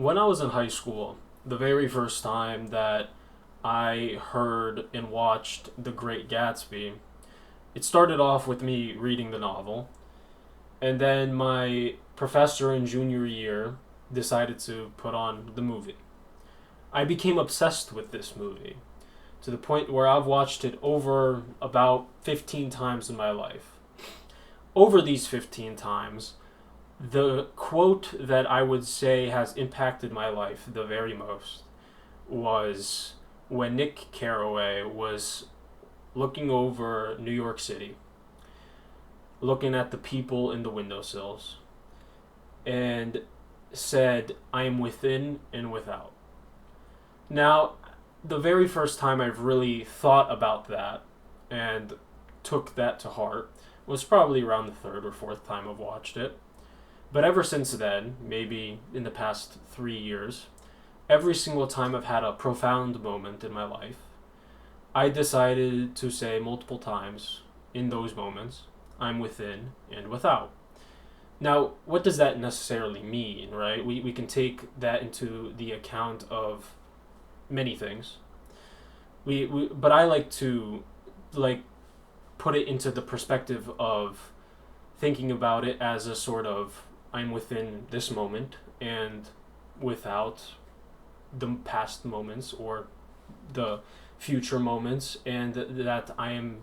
When I was in high school, the very first time that I heard and watched The Great Gatsby, it started off with me reading the novel, and then my professor in junior year decided to put on the movie. I became obsessed with this movie to the point where I've watched it over about 15 times in my life. Over these 15 times, the quote that I would say has impacted my life the very most was when Nick Carraway was looking over New York City, looking at the people in the windowsills, and said, "I am within and without." Now, the very first time I've really thought about that and took that to heart was probably around the third or fourth time I've watched it. But ever since then, maybe in the past 3 years, every single time I've had a profound moment in my life, I decided to say multiple times in those moments, "I'm within and without." Now, what does that necessarily mean, right? We can take that into the account of many things. But I like to like put it into the perspective of thinking about it as a sort of I'm within this moment and without the past moments or the future moments, and that I am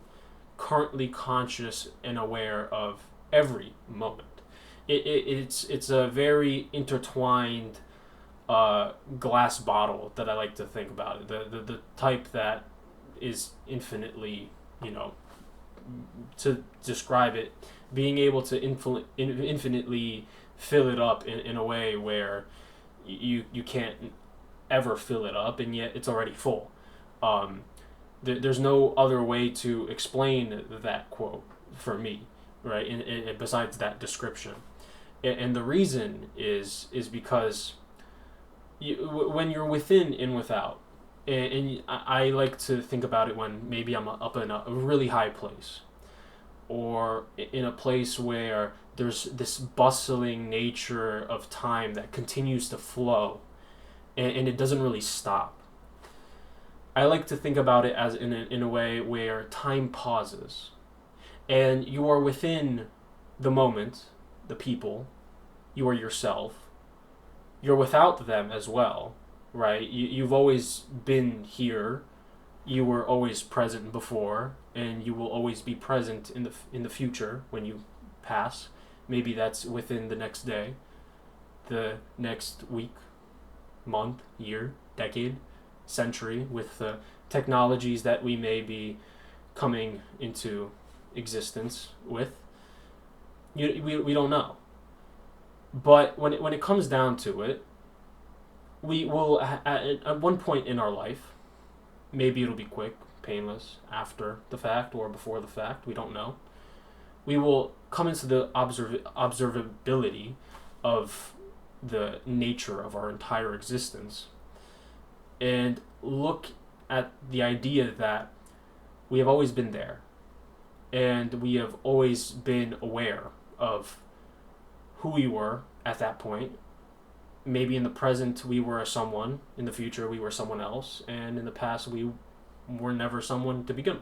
currently conscious and aware of every moment. It's a very intertwined glass bottle that I like to think about it. The type that is infinitely, you know, to describe it, being able to infinitely fill it up in a way where you can't ever fill it up, and yet it's already full. Um, there's no other way to explain that quote for me, right? And besides that description, and the reason is because when you're within and without, and I like to think about it when maybe I'm up in a really high place, or in a place where there's this bustling nature of time that continues to flow, and it doesn't really stop. I like to think about it as in a way where time pauses, and you are within the moment, the people, you are yourself, you're without them as well, right? You've always been here, you were always present before, and you will always be present in the future when you pass. Maybe that's within the next day, the next week, month, year, decade, century, with the technologies that we may be coming into existence with. We don't know. But when it comes down to it, we will, at one point in our life, maybe it'll be quick, painless, after the fact or before the fact, we don't know. We will come into the observability of the nature of our entire existence and look at the idea that we have always been there, and we have always been aware of who we were at that point. Maybe in the present we were someone, in the future we were someone else, and in the past we were never someone to begin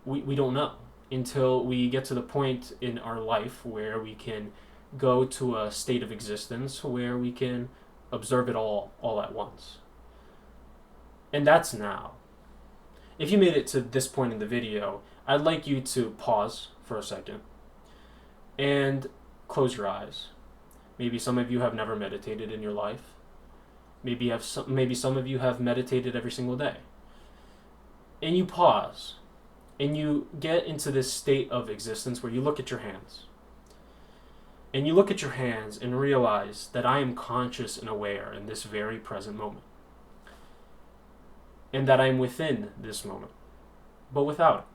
with. We don't know until we get to the point in our life where we can go to a state of existence where we can observe it all at once. And that's now. If you made it to this point in the video, I'd like you to pause for a second and close your eyes. Maybe some of you have never meditated in your life. Maybe some of you have meditated every single day. And you pause and you get into this state of existence where you look at your hands. And you look at your hands and realize that I am conscious and aware in this very present moment. And that I am within this moment, but without it.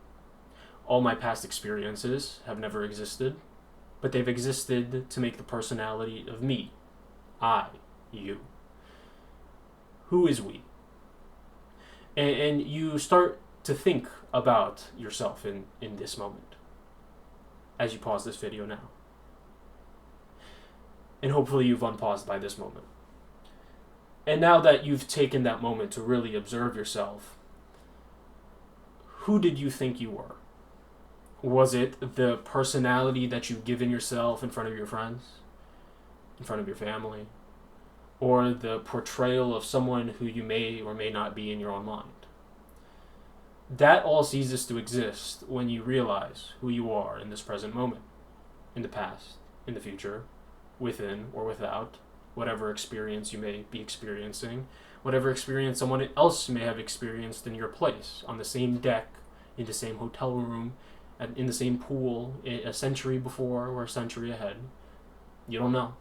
All my past experiences have never existed, but they've existed to make the personality of me, I, you. Who is we? And you start to think about yourself in this moment as you pause this video now. And hopefully you've unpaused by this moment. And now that you've taken that moment to really observe yourself, who did you think you were? Was it the personality that you've given yourself in front of your friends, in front of your family, or the portrayal of someone who you may or may not be in your own mind? That all ceases to exist when you realize who you are in this present moment, in the past, in the future, within or without, whatever experience you may be experiencing, whatever experience someone else may have experienced in your place, on the same deck, in the same hotel room, in the same pool, a century before or a century ahead. You don't know.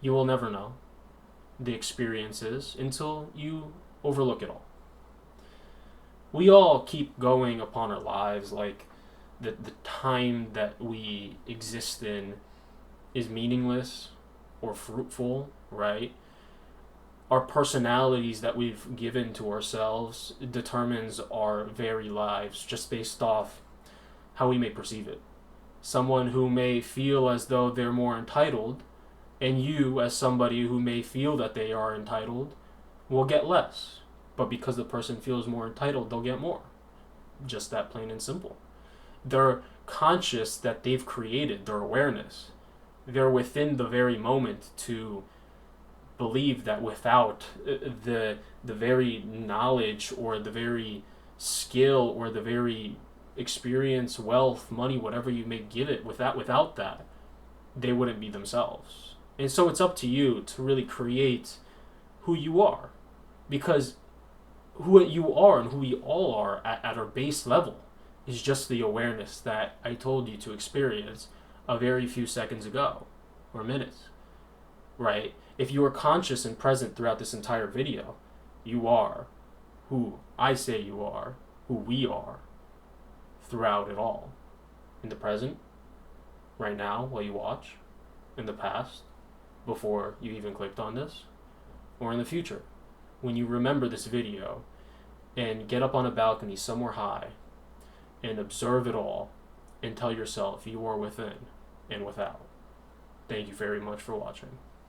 You will never know the experiences until you overlook it all. We all keep going upon our lives like the time that we exist in is meaningless or fruitful, right? Our personalities that we've given to ourselves determines our very lives just based off how we may perceive it. Someone who may feel as though they're more entitled, and you, as somebody who may feel that they are entitled, will get less. But because the person feels more entitled, they'll get more. Just that plain and simple. They're conscious that they've created their awareness. They're within the very moment to believe that without the very knowledge or the very skill or the very experience, wealth, money, whatever you may give it, without that, they wouldn't be themselves. And so it's up to you to really create who you are, because who you are and who we all are at our base level is just the awareness that I told you to experience a very few seconds ago or minutes, right? If you are conscious and present throughout this entire video, you are who I say you are, who we are throughout it all. In the present, right now, while you watch, in the past, before you even clicked on this, or in the future, when you remember this video and get up on a balcony somewhere high and observe it all and tell yourself you are within and without. Thank you very much for watching.